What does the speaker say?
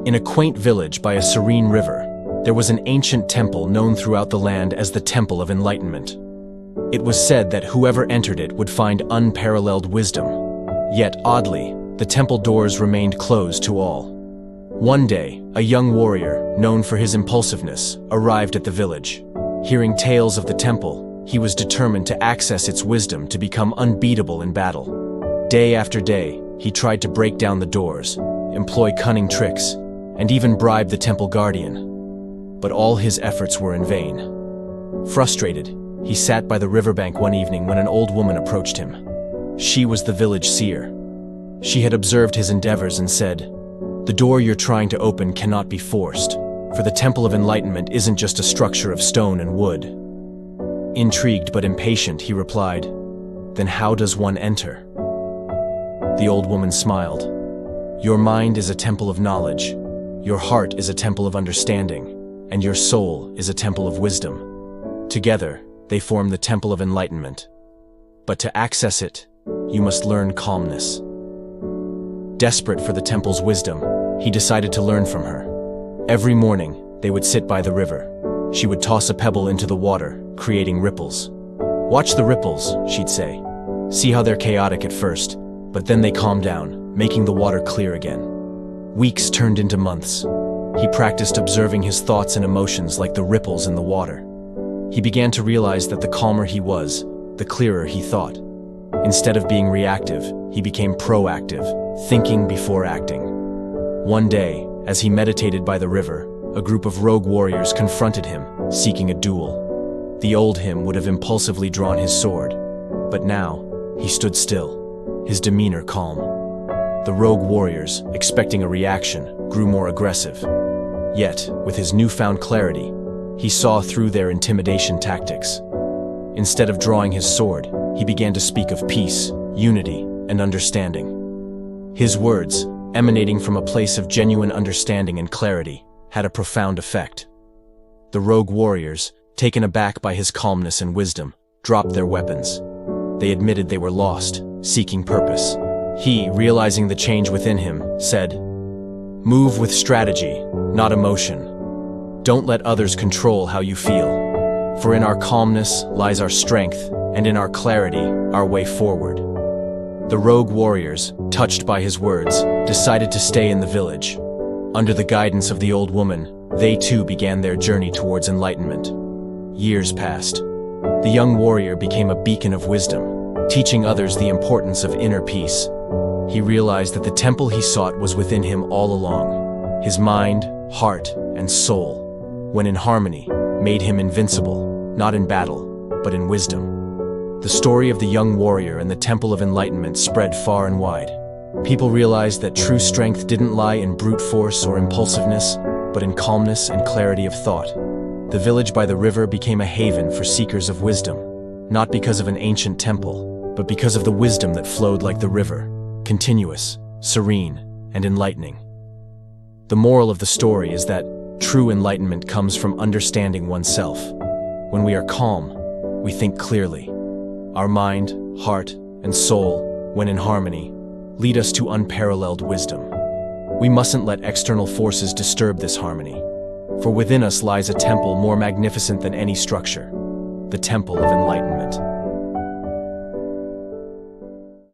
In a quaint village by a serene river, there was an ancient temple known throughout the land as the Temple of Enlightenment. It was said that whoever entered it would find unparalleled wisdom. Yet, oddly, the temple doors remained closed to all. One day, a young warrior, known for his impulsiveness, arrived at the village. Hearing tales of the temple, he was determined to access its wisdom to become unbeatable in battle. Day after day, he tried to break down the doors, employ cunning tricks, and even bribe the temple guardian. But all his efforts were in vain. Frustrated, he sat by the riverbank one evening when an old woman approached him. She was the village seer. She had observed his endeavors and said, "The door you're trying to open cannot be forced, for the Temple of Enlightenment isn't just a structure of stone and wood." Intrigued but impatient, he replied, "Then how does one enter?" The old woman smiled. "Your mind is a temple of knowledge, your heart is a temple of understanding, and your soul is a temple of wisdom. Together, they form the Temple of Enlightenment. But to access it, you must learn calmness." Desperate for the temple's wisdom, he decided to learn from her. Every morning, they would sit by the river. She would toss a pebble into the water, creating ripples. "Watch the ripples," she'd say. "See how they're chaotic at first, but then they calm down, making the water clear again." Weeks turned into months. He practiced observing his thoughts and emotions like the ripples in the water. He began to realize that the calmer he was, the clearer he thought. Instead of being reactive, he became proactive, thinking before acting. One day, as he meditated by the river, a group of rogue warriors confronted him, seeking a duel. The old him would have impulsively drawn his sword, but now, he stood still, his demeanor calm. The rogue warriors, expecting a reaction, grew more aggressive. Yet, with his newfound clarity, he saw through their intimidation tactics. Instead of drawing his sword, he began to speak of peace, unity, and understanding. His words, emanating from a place of genuine understanding and clarity, had a profound effect. The rogue warriors, taken aback by his calmness and wisdom, dropped their weapons. They admitted they were lost, seeking purpose. He, realizing the change within him, said, "Move with strategy, not emotion. Don't let others control how you feel. For in our calmness lies our strength, and in our clarity, our way forward." The rogue warriors, touched by his words, decided to stay in the village. Under the guidance of the old woman, they too began their journey towards enlightenment. Years passed. The young warrior became a beacon of wisdom, teaching others the importance of inner peace. He realized that the temple he sought was within him all along. His mind, heart, and soul, when in harmony, made him invincible, not in battle, but in wisdom. The story of the young warrior and the Temple of Enlightenment spread far and wide. People realized that true strength didn't lie in brute force or impulsiveness, but in calmness and clarity of thought. The village by the river became a haven for seekers of wisdom, not because of an ancient temple, but because of the wisdom that flowed like the river, continuous, serene, and enlightening. The moral of the story is that true enlightenment comes from understanding oneself. When we are calm, we think clearly. Our mind, heart, and soul, when in harmony, lead us to unparalleled wisdom. We mustn't let external forces disturb this harmony, for within us lies a temple more magnificent than any structure, the Temple of Enlightenment.